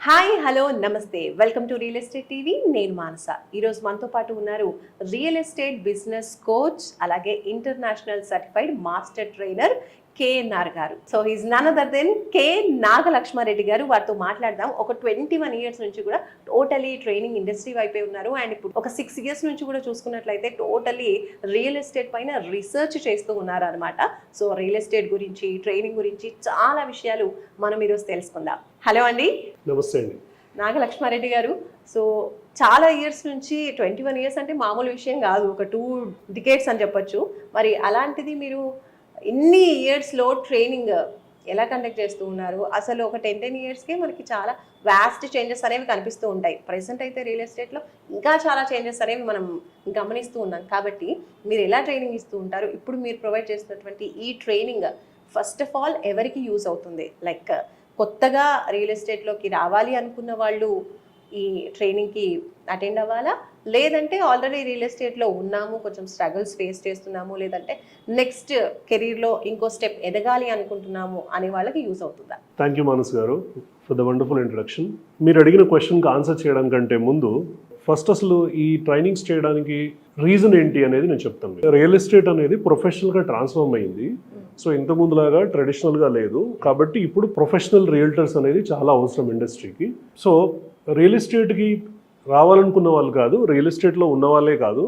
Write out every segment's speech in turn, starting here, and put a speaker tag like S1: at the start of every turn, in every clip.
S1: Hi hello నమస్తే welcome to real estate TV. నేను మానస. ఈరోజు మనతో పాటు ఉన్నారు రియల్ ఎస్టేట్ బిజినెస్ కోచ్ అలాగే international certified master trainer KNR గారు. So is none other than K Nagalakshmareddy గారు. వారితో మాట్లాడదాం. ఒక 21 ఇయర్స్ నుంచి కూడా టోటలీ ట్రైనింగ్ ఇండస్ట్రీ వైపే ఉన్నారు. అండ్ ఇప్పుడు ఒక 6 ఇయర్స్ నుంచి కూడా చూసుకున్నట్లయితే టోటలీ రియల్ ఎస్టేట్ పైన రీసెర్చ్ చేస్తూ ఉన్నారు అనమాట. సో రియల్ ఎస్టేట్ గురించి, ట్రైనింగ్ గురించి చాలా విషయాలు మనం ఈరోజు తెలుసుకుందాం. హలో అండి.
S2: నమస్తే అండి.
S1: నాగలక్ష్మారెడ్డి గారు, సో చాలా ఇయర్స్ నుంచి 21 ఇయర్స్ అంటే మామూలు విషయం కాదు, ఒక 2 డికేడ్స్ అని చెప్పొచ్చు. మరి అలాంటిది మీరు ఇన్ని ఇయర్స్లో ట్రైనింగ్ ఎలా కండక్ట్ చేస్తూ ఉన్నారు? అసలు ఒక 10 ఇయర్స్కే మనకి చాలా వాస్ట్ చేంజెస్ అనేవి కనిపిస్తూ ఉంటాయి. ప్రెసెంట్ అయితే రియల్ ఎస్టేట్లో ఇంకా చాలా చేంజెస్ అనేవి మనం గమనిస్తూ ఉన్నాం. కాబట్టి మీరు ఎలా ట్రైనింగ్ ఇస్తూ ఉంటారు? ఇప్పుడు మీరు ప్రొవైడ్ చేస్తున్నటువంటి ఈ ట్రైనింగ్ ఫస్ట్ ఆఫ్ ఆల్ ఎవరికి యూజ్ అవుతుంది? లైక్ కొత్తగా రియల్ ఎస్టేట్లోకి రావాలి అనుకున్న వాళ్ళు ఈ ట్రైనింగ్కి అటెండ్ అవ్వాలా, లేదంటే ఆల్రెడీ రియల్ ఎస్టేట్లో ఉన్నాము, కొంచెం స్ట్రగుల్స్ ఫేస్ చేస్తున్నాము, లేదంటే నెక్స్ట్ కెరీర్లో ఇంకో స్టెప్ ఎదగాలి అనుకుంటున్నాము అనే వాళ్ళకి యూజ్ అవుతుందా?
S2: థ్యాంక్ యూ మానస్ గారు ఫర్ ద వండర్ఫుల్ ఇంట్రడక్షన్. మీరు అడిగిన క్వశ్చన్కి ఆన్సర్ చేయడానికంటే ముందు ఫస్ట్ అసలు ఈ ట్రైనింగ్స్ చేయడానికి రీజన్ ఏంటి అనేది నేను చెప్తాను. రియల్ ఎస్టేట్ అనేది ప్రొఫెషనల్గా ట్రాన్స్ఫార్మ్ అయింది. సో ఇంత ముందులాగా ట్రెడిషనల్గా లేదు. కాబట్టి ఇప్పుడు ప్రొఫెషనల్ రియల్టర్స్ అనేది చాలా అవసరం ఇండస్ట్రీకి. సో రియల్ ఎస్టేట్కి రావాలనుకున్న వాళ్ళు కాదు, రియల్ ఎస్టేట్లో ఉన్న వాళ్ళే కాదు,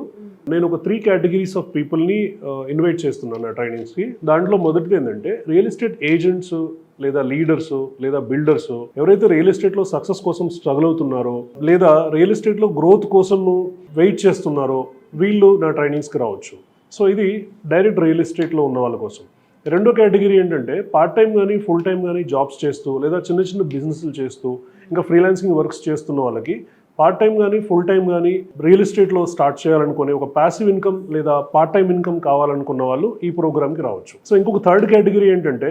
S2: నేను ఒక 3 కేటగిరీస్ ఆఫ్ పీపుల్ని ఇన్వైట్ చేస్తున్నాను నా ట్రైనింగ్స్కి. దాంట్లో మొదటిది ఏంటంటే రియల్ ఎస్టేట్ ఏజెంట్స్ లేదా లీడర్స్ లేదా బిల్డర్స్, ఎవరైతే రియల్ ఎస్టేట్లో సక్సెస్ కోసం స్ట్రగుల్ అవుతున్నారో లేదా రియల్ ఎస్టేట్లో గ్రోత్ కోసం వెయిట్ చేస్తున్నారో వీళ్ళు నా ట్రైనింగ్స్కి రావచ్చు. సో ఇది డైరెక్ట్ రియల్ ఎస్టేట్లో ఉన్న వాళ్ళ కోసం. రెండో కేటగిరీ ఏంటంటే పార్ట్ టైం కానీ ఫుల్ టైం కానీ జాబ్స్ చేస్తూ లేదా చిన్న చిన్న బిజినెస్లు చేస్తూ ఇంకా ఫ్రీలాన్సింగ్ వర్క్స్ చేస్తున్న వాళ్ళకి పార్ట్ టైం కానీ ఫుల్ టైం కానీ రియల్ ఎస్టేట్లో స్టార్ట్ చేయాలనుకునే ఒక ప్యాసివ్ ఇన్కమ్ లేదా పార్ట్ టైం ఇన్కమ్ కావాలనుకున్న వాళ్ళు ఈ ప్రోగ్రామ్కి రావచ్చు. సో ఇంకొక థర్డ్ కేటగిరీ ఏంటంటే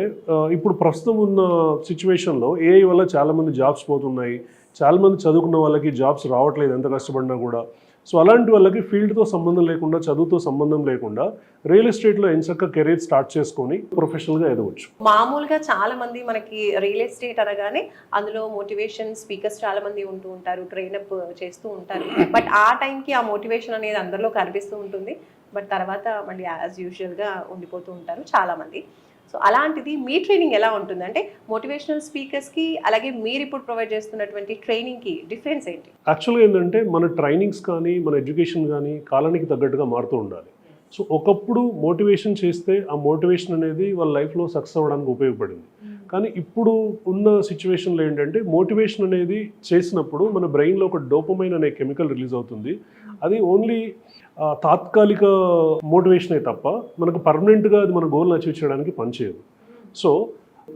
S2: ఇప్పుడు ప్రస్తుతం ఉన్న సిచ్యువేషన్లో ఏఐ వల్ల చాలామంది జాబ్స్ పోతున్నాయి, చాలామంది చదువుకున్న వాళ్ళకి జాబ్స్ రావట్లేదు ఎంత కష్టపడినా కూడా. సో అలాంటి వాళ్ళకి ఫీల్డ్తో సంబంధం లేకుండా, చదువుతో సంబంధం లేకుండా రియల్ ఎస్టేట్లో ఎంచక్క కెరీర్ స్టార్ట్ చేసుకొని ప్రొఫెషనల్గా ఎదవచ్చు.
S1: మామూలుగా చాలా మంది మనకి రియల్ ఎస్టేట్ అనగానే అందులో మోటివేషన్ స్పీకర్స్ చాలా మంది ఉంటూ ఉంటారు, ట్రైనప్ చేస్తూ ఉంటారు. బట్ ఆ టైంకి ఆ మోటివేషన్ అనేది అందరిలో కనిపిస్తూ ఉంటుంది. బట్ తర్వాత మళ్ళీ యాజ్ యూజువల్గా ఉండిపోతూ ఉంటారు చాలామంది. సో అలాంటిది మీ ట్రైనింగ్ ఎలా ఉంటుంది? అంటే మోటివేషనల్ స్పీకర్స్కి అలాగే మీరు ఇప్పుడు ప్రొవైడ్ చేస్తున్నటువంటి ట్రైనింగ్కి డిఫరెన్స్ ఏంటి?
S2: యాక్చువల్గా ఏంటంటే మన ట్రైనింగ్స్ కానీ మన ఎడ్యుకేషన్ కానీ కాలానికి తగ్గట్టుగా మారుతూ ఉండాలి. సో ఒకప్పుడు మోటివేషన్ చేస్తే ఆ మోటివేషన్ అనేది వాళ్ళ లైఫ్లో సక్సెస్ అవ్వడానికి ఉపయోగపడింది. కానీ ఇప్పుడు ఉన్న సిచ్యువేషన్లో ఏంటంటే మోటివేషన్ అనేది చేసినప్పుడు మన బ్రెయిన్లో ఒక డోపమైన్ అనే కెమికల్ రిలీజ్ అవుతుంది. అది ఓన్లీ తాత్కాలిక మోటివేషనే తప్ప మనకు పర్మనెంట్గా అది మన గోల్ని అచీవ్ చేయడానికి పనిచేయదు. సో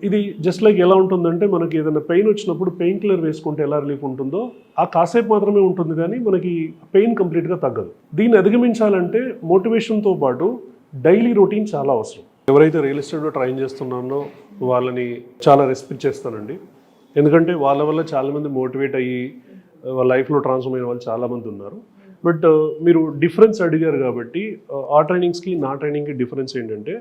S2: ఇది జస్ట్ లైక్ ఎలా ఉంటుందంటే మనకి ఏదైనా పెయిన్ వచ్చినప్పుడు పెయిన్ కిల్లర్ వేసుకుంటే ఎలా రిలీఫ్ ఉంటుందో ఆ కాసేపు మాత్రమే ఉంటుంది, కానీ మనకి పెయిన్ కంప్లీట్గా తగ్గదు. దీన్ని అధిగమించాలంటే మోటివేషన్తో పాటు డైలీ రొటీన్ చాలా అవసరం. ఎవరైతే రియల్ ఎస్టేట్లో ట్రైన్ చేస్తున్నారో వాళ్ళని చాలా రెస్పెక్ట్ చేస్తానండి. ఎందుకంటే వాళ్ళ వల్ల చాలామంది మోటివేట్ అయ్యి వాళ్ళ లైఫ్లో ట్రాన్స్ఫార్మ్ అయిన వాళ్ళు చాలామంది ఉన్నారు. బట్ మీరు డిఫరెన్స్ అడిగారు కాబట్టి ఆ ట్రైనింగ్స్కి నా ట్రైనింగ్కి డిఫరెన్స్ ఏంటంటే,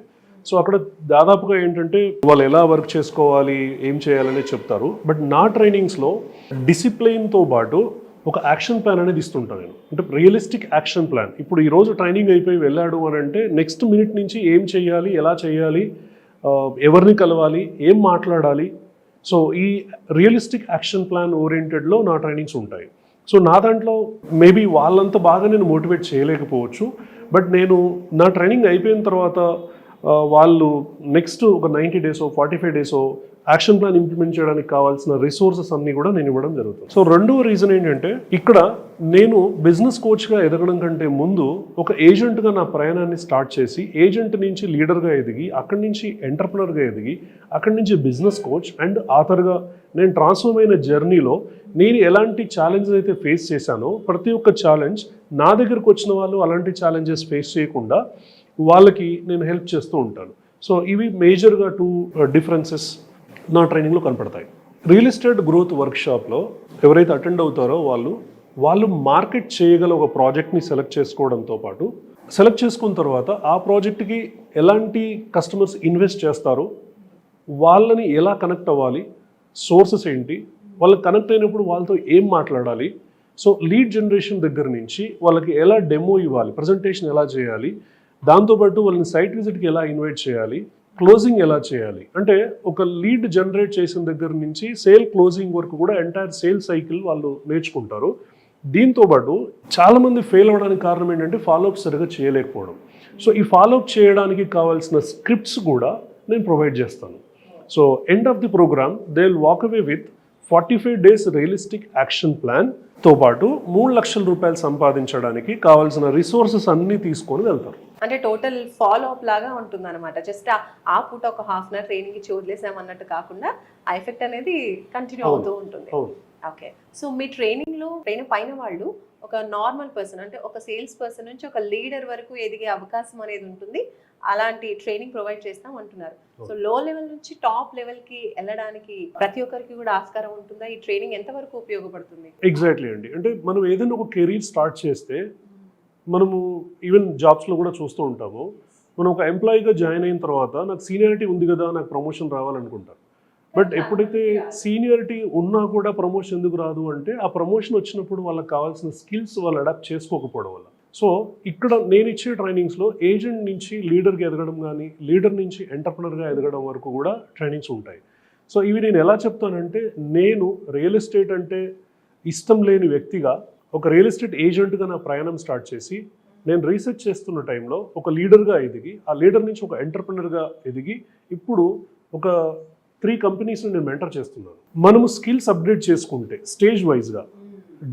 S2: సో అక్కడ దాదాపుగా ఏంటంటే వాళ్ళు ఎలా వర్క్ చేసుకోవాలి, ఏం చేయాలనే చెప్తారు. బట్ నా ట్రైనింగ్స్లో డిసిప్లిన్తో పాటు ఒక యాక్షన్ ప్లాన్ అనేది ఇస్తుంటాను నేను. అంటే రియలిస్టిక్ యాక్షన్ ప్లాన్. ఇప్పుడు ఈరోజు ట్రైనింగ్ అయిపోయి వెళ్ళాడు అని అంటే నెక్స్ట్ మినిట్ నుంచి ఏం చేయాలి, ఎలా చేయాలి, ఎవరిని కలవాలి, ఏం మాట్లాడాలి. సో ఈ రియలిస్టిక్ యాక్షన్ ప్లాన్ ఓరియంటెడ్లో నా ట్రైనింగ్స్ ఉంటాయి. సో నా దాంట్లో మేబీ వాళ్ళంత బాగా నేను మోటివేట్ చేయలేకపోవచ్చు. బట్ నేను నా ట్రైనింగ్ అయిపోయిన తర్వాత వాళ్ళు నెక్స్ట్ ఒక 90 డేసో 45 డేసో యాక్షన్ ప్లాన్ ఇంప్లిమెంట్ చేయడానికి కావాల్సిన రిసోర్సెస్ అన్నీ కూడా నేను ఇవ్వడం జరుగుతుంది. సో రెండో రీజన్ ఏంటంటే ఇక్కడ నేను బిజినెస్ కోచ్గా ఎదగడం కంటే ముందు ఒక ఏజెంట్గా నా ప్రయాణాన్ని స్టార్ట్ చేసి ఏజెంట్ నుంచి లీడర్గా ఎదిగి అక్కడి నుంచి ఎంటర్ప్రినర్గా ఎదిగి అక్కడి నుంచి బిజినెస్ కోచ్ అండ్ ఆథర్గా నేను ట్రాన్స్ఫార్మ్ అయిన జర్నీలో నేను ఎలాంటి ఛాలెంజెస్ అయితే ఫేస్ చేశానో ప్రతి ఒక్క ఛాలెంజ్ నా దగ్గరకు వచ్చిన వాళ్ళు అలాంటి ఛాలెంజెస్ ఫేస్ చేయకుండా వాళ్ళకి నేను హెల్ప్ చేస్తూ ఉంటాను. సో ఇవి మేజర్గా 2 డిఫరెన్సెస్ నా ట్రైనింగ్లో కనపడతాయి. రియల్ ఎస్టేట్ గ్రోత్ వర్క్షాప్లో ఎవరైతే అటెండ్ అవుతారో వాళ్ళు మార్కెట్ చేయగల ఒక ప్రాజెక్ట్ని సెలెక్ట్ చేసుకోవడంతో పాటు సెలెక్ట్ చేసుకున్న తర్వాత ఆ ప్రాజెక్ట్కి ఎలాంటి కస్టమర్స్ ఇన్వెస్ట్ చేస్తారు, వాళ్ళని ఎలా కనెక్ట్ అవ్వాలి, సోర్సెస్ ఏంటి, వాళ్ళకి కనెక్ట్ అయినప్పుడు వాళ్ళతో ఏం మాట్లాడాలి, సో లీడ్ జనరేషన్ దగ్గర నుంచి వాళ్ళకి ఎలా డెమో ఇవ్వాలి, ప్రజెంటేషన్ ఎలా చేయాలి, దాంతోపాటు వాళ్ళని సైట్ విజిట్కి ఎలా ఇన్వైట్ చేయాలి, క్లోజింగ్ ఎలా చేయాలి, అంటే ఒక లీడ్ జనరేట్ చేసిన దగ్గర నుంచి సేల్ క్లోజింగ్ వరకు కూడా ఎంటైర్ సేల్ సైకిల్ వాళ్ళు నేర్చుకుంటారు. దీంతోపాటు చాలామంది ఫెయిల్ అవ్వడానికి కారణం ఏంటంటే ఫాలోఅప్ సరిగా చేయలేకపోవడం. సో ఈ ఫాలోఅప్ చేయడానికి కావాల్సిన స్క్రిప్ట్స్ కూడా నేను ప్రొవైడ్ చేస్తాను. So end of the program they will walk away with 45 days realistic action ప్లాన్తో పాటు 3 లక్షల రూపాయలు సంపాదించడానికి కావాల్సిన రిసోర్సెస్ అన్నీ తీసుకొని వెళ్తారు.
S1: అంటే టోటల్ ఫాలో అప్ లాగా ఉంటుంది అనమాట. జస్ట్ ఆ పూట ఒక హాఫ్ అన్ అవర్ ట్రైనింగ్ ఇచ్చి వదిలేసాం అన్నట్టు కాకుండా ఆ ఎఫెక్ట్ అనేది కంటిన్యూ అవుతూ ఉంటుంది. ఓకే, సో మీ ట్రైనింగ్లో పైన వాళ్ళు ఒక నార్మల్ పర్సన్ అంటే ఒక సేల్స్ పర్సన్ నుంచి ఒక లీడర్ వరకు ఎదిగే అవకాశం అనేది ఉంటుంది. అలాంటి ట్రైనింగ్ ప్రొవైడ్ చేస్తాం అంటున్నారు. సో లో లెవెల్ నుంచి టాప్ లెవెల్కి వెళ్ళడానికి ప్రతి ఒక్కరికి కూడా ఆస్కారం ఉంటుందా? ఈ ట్రైనింగ్ ఎంతవరకు ఉపయోగపడుతుంది?
S2: ఎగ్జాక్ట్లీ అండి. అంటే మనం ఏదైనా ఒక కెరీర్ స్టార్ట్ చేస్తే మనము ఈవెన్ జాబ్స్లో కూడా చూస్తూ ఉంటాము, మనం ఒక ఎంప్లాయీగా జాయిన్ అయిన తర్వాత నాకు సీనియారిటీ ఉంది కదా, నాకు ప్రమోషన్ రావాలనుకుంటారు. బట్ ఎప్పుడైతే సీనియారిటీ ఉన్నా కూడా ప్రమోషన్ ఎందుకు రాదు అంటే ఆ ప్రమోషన్ వచ్చినప్పుడు వాళ్ళకి కావాల్సిన స్కిల్స్ వాళ్ళు అడాప్ట్ చేసుకోకపోవడం వల్ల. సో ఇక్కడ నేను ఇచ్చే ట్రైనింగ్స్లో ఏజెంట్ నుంచి లీడర్గా ఎదగడం కానీ, లీడర్ నుంచి ఎంటర్ప్రినర్గా ఎదగడం వరకు కూడా ట్రైనింగ్స్ ఉంటాయి. సో ఇవి నేను ఎలా చెప్తానంటే, నేను రియల్ ఎస్టేట్ అంటే ఇష్టం లేని వ్యక్తిగా ఒక రియల్ ఎస్టేట్ ఏజెంట్గా నా ప్రయాణం స్టార్ట్ చేసి నేను రీసెర్చ్ చేస్తున్న టైంలో ఒక లీడర్గా ఎదిగి, ఆ లీడర్ నుంచి ఒక ఎంటర్ప్రినర్గా ఎదిగి ఇప్పుడు ఒక 3 కంపెనీస్ని నేను మెంటర్ చేస్తున్నాను. మనము స్కిల్స్ అప్గ్రేడ్ చేసుకుంటే స్టేజ్ వైజ్గా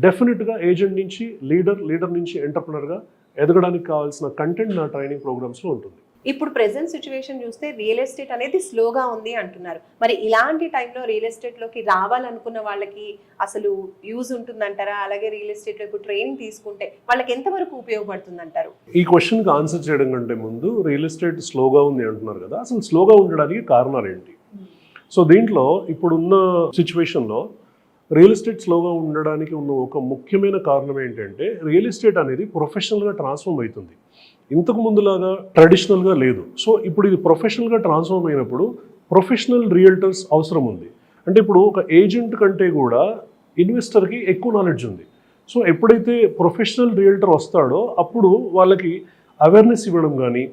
S2: డెఫినెట్గా ఏజెంట్ నుంచి లీడర్ నుంచి ఎంటర్ప్రినర్గా ఎదగడానికి కావాల్సిన కంటెంట్ నా ట్రైనింగ్ ప్రోగ్రామ్స్లో ఉంటుంది.
S1: ఇప్పుడు ప్రెసెంట్ సిచ్యువేషన్ చూస్తే రియల్ ఎస్టేట్ అనేది స్లోగా ఉంది అంటున్నారు. మరి ఇలాంటి టైంలో రియల్ ఎస్టేట్లోకి రావాలనుకున్న వాళ్ళకి అసలు యూజ్ ఉంటుందంటారా? అలాగే రియల్ ఎస్టేట్లో ఇప్పుడు ట్రైనింగ్ తీసుకుంటే వాళ్ళకి ఎంతవరకు ఉపయోగపడుతుంది అంటారు?
S2: ఈ క్వశ్చన్కి ఆన్సర్ చేయడం కంటే ముందు రియల్ ఎస్టేట్ స్లోగా ఉంది అంటున్నారు కదా, అసలు స్లోగా ఉండడానికి కారణాలు ఏంటి? సో దీంట్లో ఇప్పుడున్న సిచ్యువేషన్లో రియల్ ఎస్టేట్ స్లోగా ఉండడానికి ఉన్న ఒక ముఖ్యమైన కారణం ఏంటంటే రియల్ ఎస్టేట్ అనేది ప్రొఫెషనల్గా ట్రాన్స్ఫార్మ్ అవుతుంది. ఇంతకు ముందులాగా ట్రెడిషనల్గా లేదు. సో ఇప్పుడు ఇది ప్రొఫెషనల్గా ట్రాన్స్ఫార్మ్ అయినప్పుడు ప్రొఫెషనల్ రియల్టర్స్ అవసరం ఉంది. అంటే ఇప్పుడు ఒక ఏజెంట్ కంటే కూడా ఇన్వెస్టర్కి ఎక్కువ నాలెడ్జ్ ఉంది. సో ఎప్పుడైతే ప్రొఫెషనల్ రియల్టర్ వస్తాడో అప్పుడు వాళ్ళకి అవేర్నెస్ ఇవ్వడం కానీ,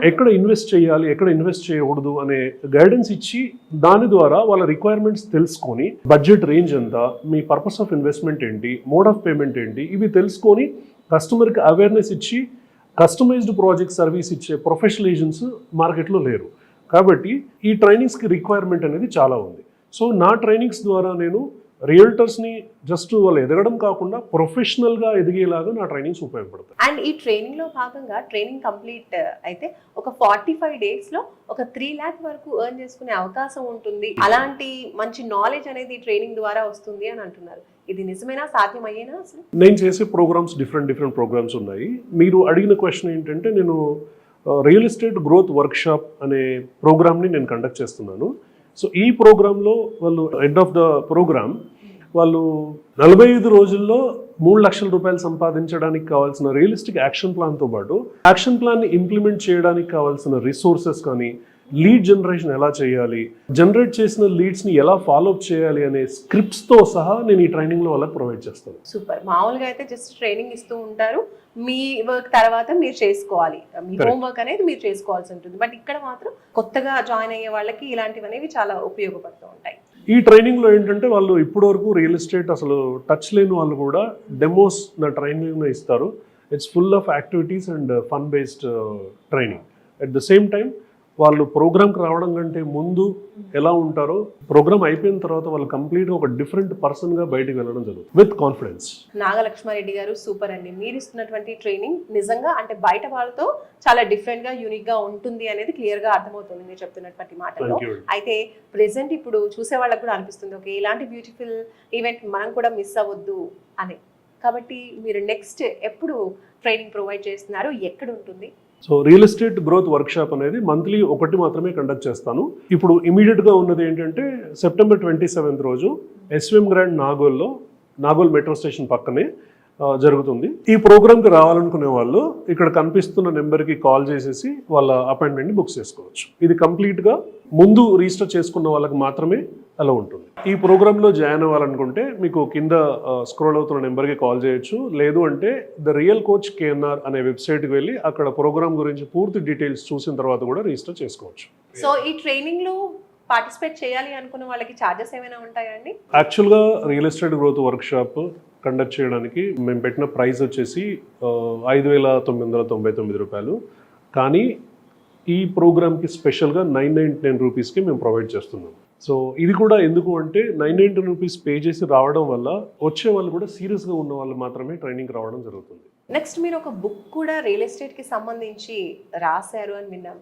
S2: ఎక్కడ ఇన్వెస్ట్ చేయాలి, ఎక్కడ ఇన్వెస్ట్ చేయకూడదు అనే గైడెన్స్ ఇచ్చి దాని ద్వారా వాళ్ళ రిక్వైర్మెంట్స్ తెలుసుకొని, బడ్జెట్ రేంజ్ ఎంత, మీ పర్పస్ ఆఫ్ ఇన్వెస్ట్మెంట్ ఏంటి, మోడ్ ఆఫ్ పేమెంట్ ఏంటి, ఇవి తెలుసుకొని కస్టమర్కి అవేర్నెస్ ఇచ్చి కస్టమైజ్డ్ ప్రాజెక్ట్ సర్వీస్ ఇచ్చే ప్రొఫెషనల్ ఏజెంట్స్ మార్కెట్లో లేరు. కాబట్టి ఈ ట్రైనింగ్స్కి రిక్వైర్మెంట్ అనేది చాలా ఉంది. సో నా ట్రైనింగ్స్ ద్వారా నేను రియల్టర్స్ని జస్ట్ వాళ్ళు ఎదగడం కాకుండా ప్రొఫెషనల్గా ఎదిగేలాగా నా ట్రైనింగ్స్ ఉపయోగపడతాయి.
S1: అండ్ ఈ ట్రైనింగ్లో భాగంగా ట్రైనింగ్ కంప్లీట్ అయితే ఒక 45 daysలో ఒక 3 lakh వరకు ఎర్న్ చేసుకునే అవకాశం ఉంటుంది. అలాంటి మంచి నాలెడ్జ్ అనేది ట్రైనింగ్ ద్వారా వస్తుంది అని అంటున్నారు. ఇది నిజమేనా? సాధ్యమయ్యేనా అసలు?
S2: నేను చేసే ప్రోగ్రామ్స్ డిఫరెంట్ ప్రోగ్రామ్స్ ఉన్నాయి. మీరు అడిగిన క్వశ్చన్ ఏంటంటే, నేను రియల్ ఎస్టేట్ గ్రోత్ వర్క్షాప్ అనే ప్రోగ్రామ్ని నేను కండక్ట్ చేస్తున్నాను. సో ఈ ప్రోగ్రాంలో వాళ్ళు ఎండ్ ఆఫ్ ద ప్రోగ్రామ్ వాళ్ళు 45 రోజుల్లో 3 లక్షల రూపాయలు సంపాదించడానికి కావాల్సిన రియలిస్టిక్ యాక్షన్ ప్లాన్తో పాటు యాక్షన్ ప్లాన్ని ఇంప్లిమెంట్ చేయడానికి కావాల్సిన రిసోర్సెస్ కానీ, లీడ్ జనరేషన్ ఎలా చేయాలి, జనరేట్ చేసిన లీడ్స్ని ఎలా ఫాలోఅప్ చేయాలి అనే స్క్రిప్ట్స్తో సహా నేను ఈ ట్రైనింగ్లో వాళ్ళకి ప్రొవైడ్ చేస్తాను.
S1: సూపర్. మామూలుగా అయితే జస్ట్ ట్రైనింగ్ ఇస్తూ ఉంటారు, మీ వర్క్ తర్వాత మీరు చేసుకోవాలి, మీ హోంవర్క్ అనేది మీరు చేసుకోవాల్సి ఉంటుంది. బట్ ఇక్కడ మాత్రం కొత్తగా జాయిన్ అయ్యే వాళ్ళకి ఇలాంటివి అనేవి చాలా ఉపయోగపడుతూ ఉంటాయి.
S2: ఈ ట్రైనింగ్లో ఏంటంటే వాళ్ళు ఇప్పటివరకు రియల్ ఎస్టేట్ అసలు టచ్ లేని వాళ్ళు కూడా డెమోస్ నా ట్రైనింగ్లో ఇస్తారు. It's full of activities and fun based training. At the same time వాళ్ళు ప్రోగ్రామ్కి రావడం కంటే ముందు ఎలా ఉంటారో ప్రోగ్రామ్ అయిపోయిన తర్వాత వాళ్ళు కంప్లీట్గా ఒక డిఫరెంట్ పర్సన్గా బయటకు వెళ్ళడం జరుగుతుంది విత్ కాన్ఫిడెన్స్.
S1: నాగలక్ష్మారెడ్డి గారు సూపర్ అండి. మీరు ఇస్తున్నటువంటి ట్రైనింగ్ నిజంగా అంటే బయట వాళ్ళతో చాలా డిఫరెంట్గా యూనిక్గా ఉంటుంది అనేది క్లియర్గా అర్థమవుతుంది మీరు చెప్తున్నటువంటి మాటల్లో. అయితే ప్రెసెంట్ ఇప్పుడు చూసే వాళ్ళకి కూడా అనిపిస్తుంది, ఓకే ఇలాంటి బ్యూటిఫుల్ ఈవెంట్ మనం కూడా మిస్ అవ్వద్దు అని. కాబట్టి మీరు నెక్స్ట్ ఎప్పుడు ట్రైనింగ్ ప్రొవైడ్ చేస్తున్నారు, ఎక్కడ ఉంటుంది?
S2: So real estate growth workshop అనేది మంత్లీ ఒకటి మాత్రమే కండక్ట్ చేస్తాను. ఇప్పుడు ఇమీడియట్గా ఉన్నది ఏంటంటే September 27th రోజు SVM grand Nagole metro station పక్కనే జరుగుతుంది. ఈ ప్రోగ్రామ్కి రావాలనుకునే వాళ్ళు ఇక్కడ కనిపిస్తున్న నెంబర్కి కాల్ చేసేసి వాళ్ళ అపాయింట్మెంట్ని బుక్ చేసుకోవచ్చు. ఇది కంప్లీట్గా ముందు రిజిస్టర్ చేసుకున్న వాళ్ళకి మాత్రమే అలా ఉంటుంది. ఈ ప్రోగ్రాంలో జాయిన్ అవ్వాలనుకుంటే మీకు కింద స్క్రోల్ అవుతున్న నెంబర్కి కాల్ చేయొచ్చు. లేదు అంటే ద రియల్ కోచ్ KNR అనే వెబ్సైట్కి వెళ్ళి అక్కడ ప్రోగ్రామ్ గురించి పూర్తి డీటెయిల్స్ చూసిన తర్వాత కూడా రిజిస్టర్ చేసుకోవచ్చు.
S1: సో ఈ ట్రైనింగ్లో పార్టిసిపేట్ చేయాలి అనుకున్న వాళ్ళకి ఛార్జెస్ ఏమైనా ఉంటాయండి?
S2: యాక్చువల్గా real estate growth workshop conduct చేయడానికి మేము పెట్టిన ప్రైస్ వచ్చేసి 5,999 రూపాయలు. కానీ ఈ ప్రోగ్రామ్కి స్పెషల్గా 999 రూపీస్కి మేము ప్రొవైడ్ చేస్తున్నాం. సో ఇది కూడా ఎందుకు అంటే 999 రూపీస్ పే చేసి రావడం వల్ల వచ్చే వాళ్ళు కూడా సీరియస్గా ఉన్న వాళ్ళు మాత్రమే ట్రైనింగ్ రావడం జరుగుతుంది.
S1: నెక్స్ట్ మీరు ఒక బుక్ కూడా రియల్ ఎస్టేట్కి సంబంధించి రాశారు అని విన్నాం.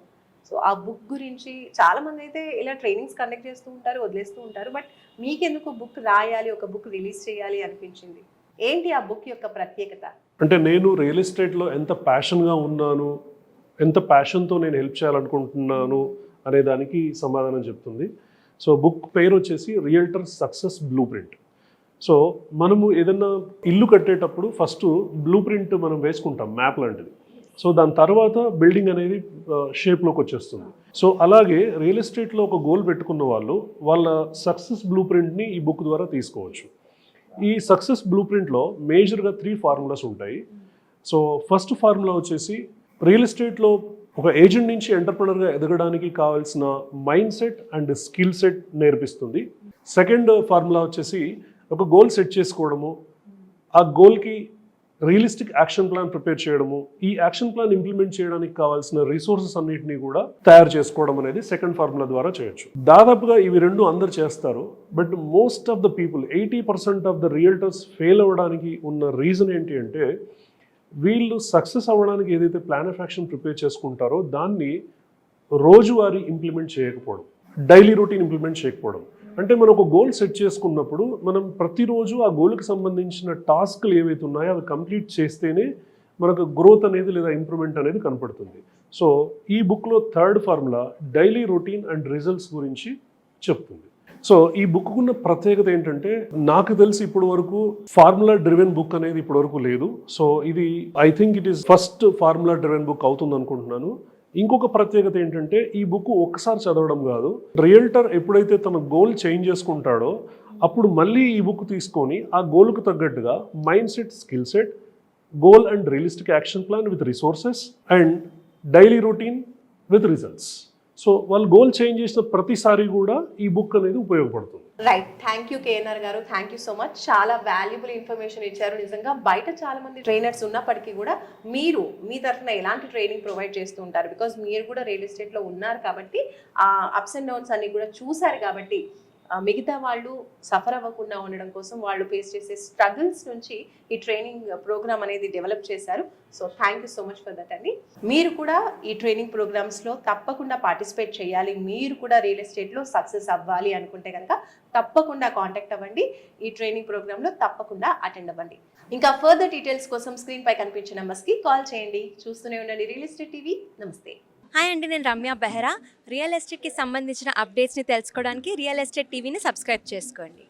S1: సో ఆ బుక్ గురించి చాలా మంది అయితే ఇలా ట్రైనింగ్స్ కండక్ట్ చేస్తూ ఉంటారు, వదిలేస్తూ ఉంటారు. బట్ మీకెందుకు బుక్ రాయాలి, ఒక బుక్ రిలీజ్ చేయాలి అనిపించింది? ఏంటి ఆ బుక్ యొక్క ప్రత్యేకత?
S2: అంటే నేను రియల్ ఎస్టేట్లో ఎంత ప్యాషన్గా ఉన్నాను, ఎంత ప్యాషన్తో నేను హెల్ప్ చేయాలనుకుంటున్నాను అనే దానికి సమాధానం చెప్తుంది. సో బుక్ పేరు వచ్చేసి realtor success blue print. So మనము ఏదైనా ఇల్లు కట్టేటప్పుడు ఫస్ట్ బ్లూ ప్రింట్ మనం వేసుకుంటాం, మ్యాప్ లాంటిది. సో దాని తర్వాత బిల్డింగ్ అనేది షేప్లోకి వచ్చేస్తుంది. సో అలాగే రియల్ ఎస్టేట్లో ఒక గోల్ పెట్టుకున్న వాళ్ళు వాళ్ళ సక్సెస్ బ్లూ ప్రింట్ని ఈ బుక్ ద్వారా తీసుకోవచ్చు. ఈ సక్సెస్ బ్లూ ప్రింట్లో మేజర్గా 3 ఫార్ములాస్ ఉంటాయి. సో ఫస్ట్ ఫార్ములా వచ్చేసి రియల్ ఎస్టేట్లో ఒక ఏజెంట్ నుంచి ఎంటర్ప్రెనర్గా ఎదగడానికి కావాల్సిన mind set and skill set నేర్పిస్తుంది. సెకండ్ ఫార్ములా వచ్చేసి ఒక గోల్ సెట్ చేసుకోవడము, ఆ గోల్కి రియలిస్టిక్ యాక్షన్ ప్లాన్ ప్రిపేర్ చేయడము, ఈ యాక్షన్ ప్లాన్ ఇంప్లిమెంట్ చేయడానికి కావాల్సిన రిసోర్సెస్ అన్నిటినీ కూడా తయారు చేసుకోవడం అనేది సెకండ్ ఫార్ములా ద్వారా చేయొచ్చు. దాదాపుగా ఇవి రెండు అందరు చేస్తారు. But most of the people 80% of the realtors fail అవ్వడానికి ఉన్న రీజన్ ఏంటి అంటే వీళ్ళు సక్సెస్ అవ్వడానికి ఏదైతే ప్లాన్ ఆఫ్ యాక్షన్ ప్రిపేర్ చేసుకుంటారో దాన్ని రోజువారీ ఇంప్లిమెంట్ చేయకపోవడం, డైలీ రొటీన్ ఇంప్లిమెంట్ చేయకపోవడం. అంటే మనం ఒక గోల్ సెట్ చేసుకున్నప్పుడు మనం ప్రతిరోజు ఆ గోల్కి సంబంధించిన టాస్క్లు ఏవైతే ఉన్నాయో అవి కంప్లీట్ చేస్తేనే మనకు గ్రోత్ అనేది లేదా ఇంప్రూవ్మెంట్ అనేది కనపడుతుంది. సో ఈ బుక్లో third formula daily routine and results గురించి చెప్తుంది. సో ఈ బుక్ ఉన్న ప్రత్యేకత ఏంటంటే నాకు తెలిసి ఇప్పటి వరకు ఫార్ములా డ్రివెన్ బుక్ అనేది ఇప్పటి వరకు లేదు. సో ఇది I think it is first formula driven book అవుతుంది అనుకుంటున్నాను. ఇంకొక ప్రత్యేకత ఏంటంటే ఈ బుక్ ఒక్కసారి చదవడం కాదు, రియల్టర్ ఎప్పుడైతే తన గోల్ చేంజ్ చేసుకుంటాడో అప్పుడు మళ్ళీ ఈ బుక్ తీసుకొని ఆ గోల్కు తగ్గట్టుగా mind set, skill set, goal and realistic action plan with resources and daily routine with results. So వాళ్ళు గోల్ చేంజ్ చేసిన ప్రతిసారి కూడా ఈ బుక్ అనేది ఉపయోగపడుతుంది.
S1: రైట్, థ్యాంక్ యూ KNR గారు, థ్యాంక్ యూ సో మచ్. చాలా వాల్యుబుల్ ఇన్ఫర్మేషన్ ఇచ్చారు. నిజంగా బయట చాలా మంది ట్రైనర్స్ ఉన్నప్పటికీ కూడా మీరు మీ తరఫున ఎలాంటి ట్రైనింగ్ ప్రొవైడ్ చేస్తూ ఉంటారు? బికాజ్ మీరు కూడా రియల్ ఎస్టేట్లో ఉన్నారు కాబట్టి ఆ అప్స్ అండ్ డౌన్స్ అన్ని కూడా చూసారు కాబట్టి మిగతా వాళ్ళు సఫర్ అవ్వకుండా ఉండడం కోసం వాళ్ళు ఫేస్ చేసే స్ట్రగుల్స్ నుంచి ఈ ట్రైనింగ్ ప్రోగ్రామ్ అనేది డెవలప్ చేశారు. So thank you so much for that అండి. మీరు కూడా ఈ ట్రైనింగ్ ప్రోగ్రామ్స్లో తప్పకుండా పార్టిసిపేట్ చేయాలి, మీరు కూడా రియల్ ఎస్టేట్లో సక్సెస్ అవ్వాలి అనుకుంటే కనుక తప్పకుండా కాంటాక్ట్ అవ్వండి. ఈ ట్రైనింగ్ ప్రోగ్రాంలో తప్పకుండా అటెండ్ అవ్వండి. ఇంకా ఫర్దర్ డీటెయిల్స్ కోసం స్క్రీన్ పై కనిపించే నెంబర్స్కి కాల్ చేయండి. చూస్తూనే ఉండండి రియల్ ఎస్టేట్ టీవీ. నమస్తే.
S3: హాయ్ అండి, నేను రమ్య బెహరా. రియల్ ఎస్టేట్కి సంబంధించిన అప్డేట్స్ని తెలుసుకోవడానికి రియల్ ఎస్టేట్ టీవీని సబ్స్క్రైబ్ చేసుకోండి.